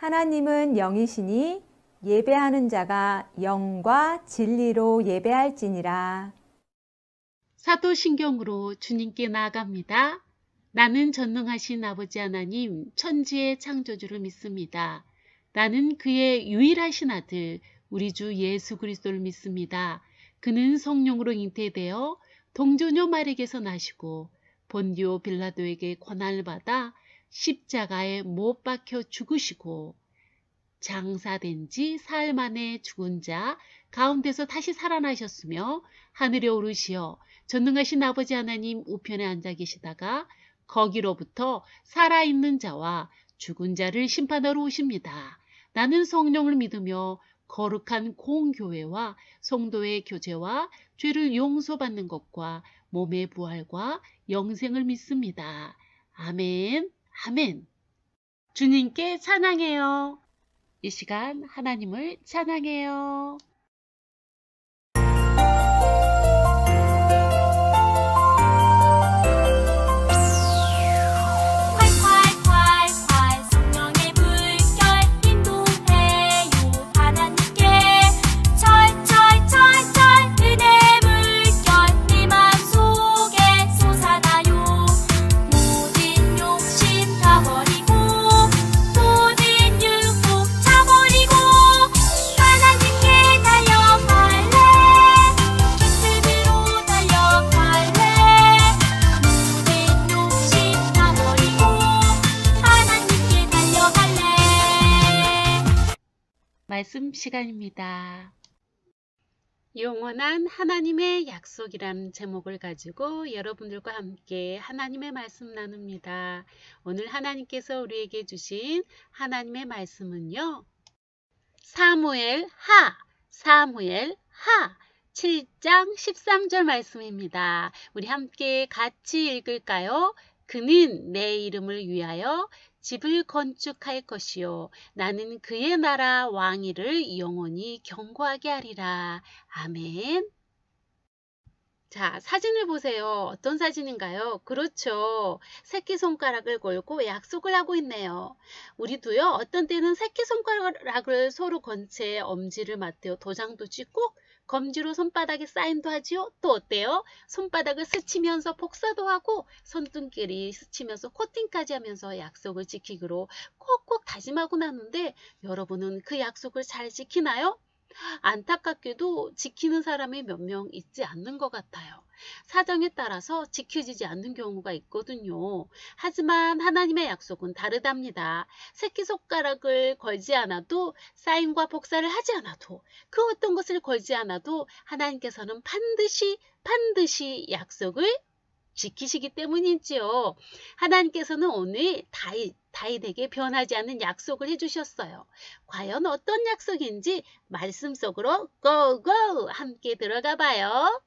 하나님은 영이시니 예배하는 자가 영과 진리로 예배할지니라. 사도신경으로 주님께 나아갑니다. 나는 전능하신 아버지 하나님, 천지의 창조주를 믿습니다. 나는 그의 유일하신 아들, 우리 주 예수 그리스도를 믿습니다. 그는 성령으로 잉태되어 동조녀 마리에게서 나시고 본디오 빌라도에게 고난을 받아 십자가에 못 박혀 죽으시고 장사된 지 사흘 만에 죽은 자 가운데서 다시 살아나셨으며 하늘에 오르시어 전능하신 아버지 하나님 우편에 앉아 계시다가 거기로부터 살아있는 자와 죽은 자를 심판하러 오십니다. 나는 성령을 믿으며 거룩한 공교회와 성도의 교제와 죄를 용서받는 것과 몸의 부활과 영생을 믿습니다. 아멘, 아멘. 주님께 찬양해요. 이 시간 하나님을 찬양해요. 말씀 시간입니다. 영원한 하나님의 약속이라는 제목을 가지고 여러분들과 함께 하나님의 말씀 나눕니다. 오늘 하나님께서 우리에게 주신 하나님의 말씀은요. 사무엘 하 7장 13절 말씀입니다. 우리 함께 같이 읽을까요? 그는 내 이름을 위하여 집을 건축할 것이요 나는 그의 나라 왕위를 영원히 견고하게 하리라. 아멘. 자, 사진을 보세요. 어떤 사진인가요? 그렇죠. 새끼손가락을 걸고 약속을 하고 있네요. 우리도요, 어떤 때는 새끼손가락을 서로 건 채 엄지를 맞대어 도장도 찍고 검지로 손바닥에 사인도 하지요. 또 어때요? 손바닥을 스치면서 복사도 하고 손등끼리 스치면서 코팅까지 하면서 약속을 지키기로 꼭꼭 다짐하고 나는데 여러분은 그 약속을 잘 지키나요? 안타깝게도 지키는 사람이 몇 명 있지 않는 것 같아요. 사정에 따라서 지켜지지 않는 경우가 있거든요. 하지만 하나님의 약속은 다르답니다. 새끼손가락을 걸지 않아도 사인과 복사를 하지 않아도 그 어떤 것을 걸지 않아도 하나님께서는 반드시 약속을 지키시기 때문이지요. 하나님께서는 오늘 다윗에게 변하지 않는 약속을 해주셨어요. 과연 어떤 약속인지 말씀 속으로 고고 함께 들어가 봐요.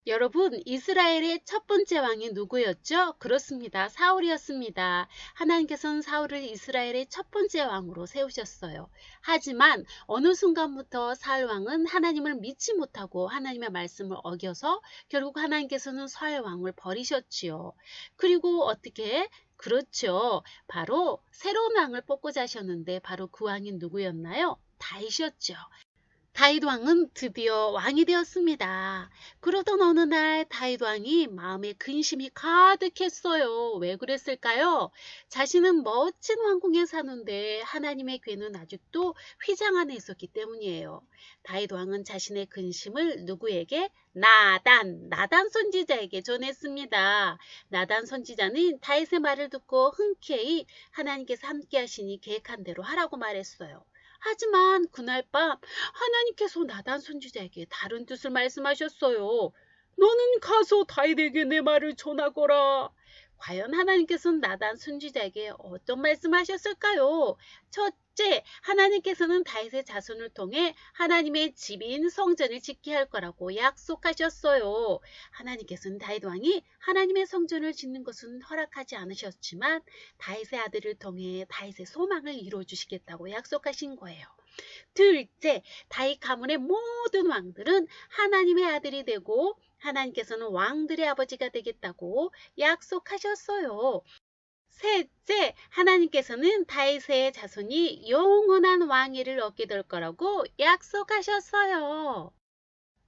여러분, 이스라엘의 첫 번째 왕이 누구였죠? 그렇습니다. 사울이었습니다. 하나님께서는 사울을 이스라엘의 첫 번째 왕으로 세우셨어요. 하지만 어느 순간부터 사울 왕은 하나님을 믿지 못하고 하나님의 말씀을 어겨서 결국 하나님께서는 사울 왕을 버리셨지요. 그리고 어떻게? 그렇죠. 바로 새로운 왕을 뽑고자 하셨는데 바로 그 왕이 누구였나요? 다윗이었죠. 다윗 왕은 드디어 왕이 되었습니다. 그러던 어느 날 다윗 왕이 마음에 근심이 가득했어요. 왜 그랬을까요? 자신은 멋진 왕궁에 사는데 하나님의 궤는 아직도 휘장 안에 있었기 때문이에요. 다윗 왕은 자신의 근심을 누구에게? 나단 선지자에게 전했습니다. 나단 선지자는 다윗의 말을 듣고 흔쾌히 하나님께서 함께 하시니 계획한 대로 하라고 말했어요. 하지만 그날 밤 하나님께서 나단 선지자에게 다른 뜻을 말씀하셨어요. 너는 가서 다윗에게 내 말을 전하거라. 과연 하나님께서는 나단 선지자에게 어떤 말씀하셨을까요? 첫째, 하나님께서는 다윗의 자손을 통해 하나님의 집인 성전을 짓게 할 거라고 약속하셨어요. 하나님께서는 다윗 왕이 하나님의 성전을 짓는 것은 허락하지 않으셨지만 다윗의 아들을 통해 다윗의 소망을 이루어 주시겠다고 약속하신 거예요. 둘째, 다윗 가문의 모든 왕들은 하나님의 아들이 되고 하나님께서는 왕들의 아버지가 되겠다고 약속하셨어요. 셋째, 하나님께서는 다윗의 자손이 영원한 왕위를 얻게 될 거라고 약속하셨어요.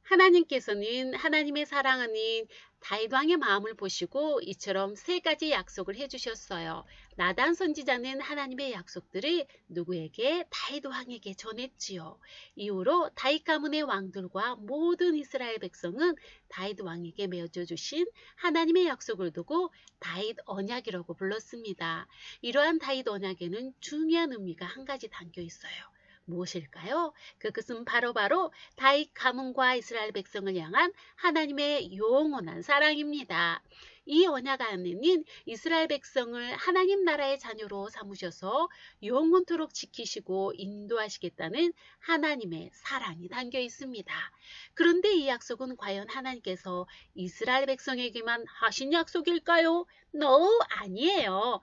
하나님께서는 하나님의 사랑하는 다윗 왕의 마음을 보시고 이처럼 세 가지 약속을 해주셨어요. 나단 선지자는 하나님의 약속들을 누구에게? 다윗 왕에게 전했지요. 이후로 다윗 가문의 왕들과 모든 이스라엘 백성은 다윗 왕에게 맺어주신 하나님의 약속을 두고 다윗 언약이라고 불렀습니다. 이러한 다윗 언약에는 중요한 의미가 한 가지 담겨 있어요. 무엇일까요? 그것은 바로 다윗 가문과 이스라엘 백성을 향한 하나님의 영원한 사랑입니다. 이 언약 안에는 이스라엘 백성을 하나님 나라의 자녀로 삼으셔서 영원토록 지키시고 인도하시겠다는 하나님의 사랑이 담겨 있습니다. 그런데 이 약속은 과연 하나님께서 이스라엘 백성에게만 하신 약속일까요? No, 아니에요.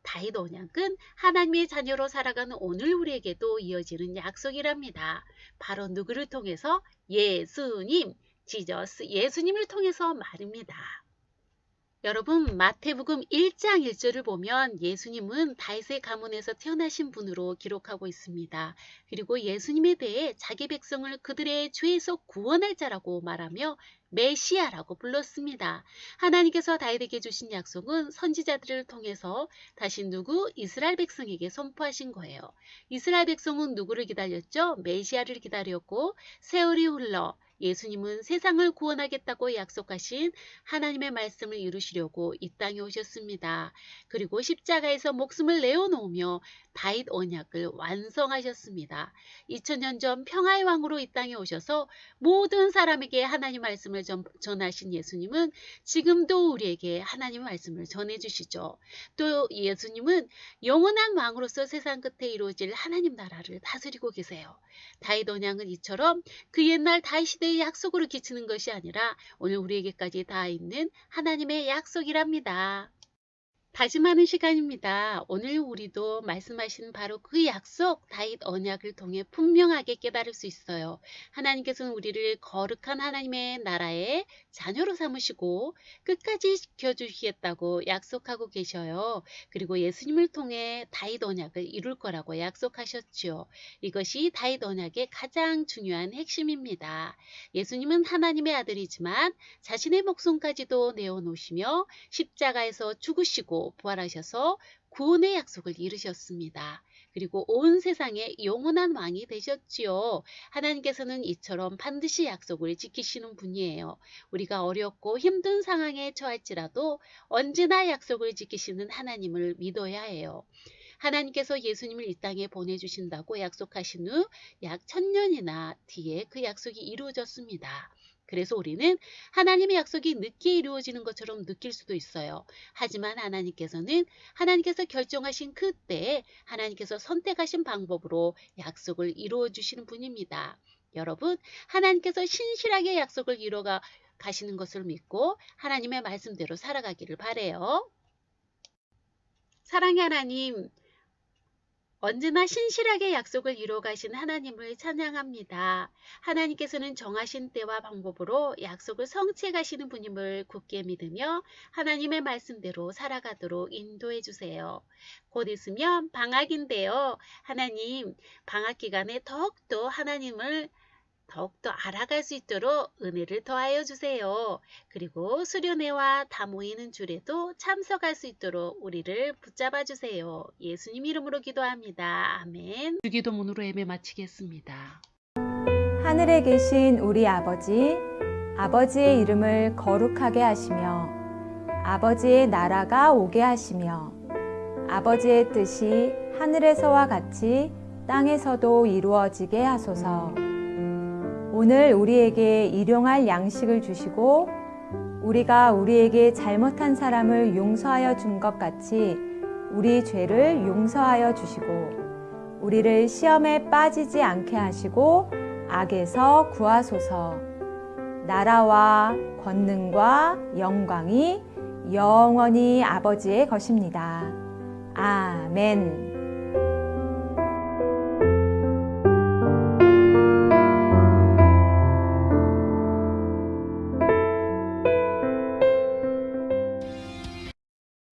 다윗 언약은 하나님의 자녀로 살아가는 오늘 우리에게도 이어지는 약속이랍니다. 바로 누구를 통해서? 예수님, 지저스, 예수님을 통해서 말입니다. 여러분, 마태복음 1장 1절을 보면 예수님은 다윗의 가문에서 태어나신 분으로 기록하고 있습니다. 그리고 예수님에 대해 자기 백성을 그들의 죄에서 구원할 자라고 말하며 메시아라고 불렀습니다. 하나님께서 다윗에게 주신 약속은 선지자들을 통해서 다시 누구? 이스라엘 백성에게 선포하신 거예요. 이스라엘 백성은 누구를 기다렸죠? 메시아를 기다렸고 세월이 흘러 예수님은 세상을 구원하겠다고 약속하신 하나님의 말씀을 이루시려고 이 땅에 오셨습니다. 그리고 십자가에서 목숨을 내어놓으며 다윗 언약을 완성하셨습니다. 2000년 전 평화의 왕으로 이 땅에 오셔서 모든 사람에게 하나님 말씀을 전하신 예수님은 지금도 우리에게 하나님 말씀을 전해주시죠. 또 예수님은 영원한 왕으로서 세상 끝에 이루어질 하나님 나라를 다스리고 계세요. 다윗 언약은 이처럼 그 옛날 다윗 시대의 약속으로 기치는 것이 아니라 오늘 우리에게까지 닿아 있는 하나님의 약속이랍니다. 다짐하는 시간입니다. 오늘 우리도 말씀하신 바로 그 약속 다윗 언약을 통해 분명하게 깨달을 수 있어요. 하나님께서는 우리를 거룩한 하나님의 나라의 자녀로 삼으시고 끝까지 지켜주시겠다고 약속하고 계셔요. 그리고 예수님을 통해 다윗 언약을 이룰 거라고 약속하셨지요. 이것이 다윗 언약의 가장 중요한 핵심입니다. 예수님은 하나님의 아들이지만 자신의 목숨까지도 내어놓으시며 십자가에서 죽으시고 부활하셔서 구원의 약속을 이루셨습니다. 그리고 온 세상의 영원한 왕이 되셨지요. 하나님께서는 이처럼 반드시 약속을 지키시는 분이에요. 우리가 어렵고 힘든 상황에 처할지라도 언제나 약속을 지키시는 하나님을 믿어야 해요. 하나님께서 예수님을 이 땅에 보내주신다고 약속하신 후 약 1000년이나 뒤에 그 약속이 이루어졌습니다. 그래서 우리는 하나님의 약속이 늦게 이루어지는 것처럼 느낄 수도 있어요. 하지만 하나님께서 결정하신 그때에 하나님께서 선택하신 방법으로 약속을 이루어 주시는 분입니다. 여러분, 하나님께서 신실하게 약속을 이루어 가시는 것을 믿고 하나님의 말씀대로 살아가기를 바라요. 사랑의 하나님, 언제나 신실하게 약속을 이루어 가신 하나님을 찬양합니다. 하나님께서는 정하신 때와 방법으로 약속을 성취해 가시는 분임을 굳게 믿으며 하나님의 말씀대로 살아가도록 인도해 주세요. 곧 있으면 방학인데요. 하나님, 방학 기간에 더욱더 하나님을 더욱더 알아갈 수 있도록 은혜를 더하여 주세요. 그리고 수련회와 다 모이는 줄에도 참석할 수 있도록 우리를 붙잡아 주세요. 예수님 이름으로 기도합니다. 아멘. 주기도문으로 예배 마치겠습니다. 하늘에 계신 우리 아버지, 아버지의 이름을 거룩하게 하시며 아버지의 나라가 오게 하시며 아버지의 뜻이 하늘에서와 같이 땅에서도 이루어지게 하소서. 오늘 우리에게 일용할 양식을 주시고 우리가 우리에게 잘못한 사람을 용서하여 준 것 같이 우리 죄를 용서하여 주시고 우리를 시험에 빠지지 않게 하시고 악에서 구하소서. 나라와 권능과 영광이 영원히 아버지의 것입니다. 아멘.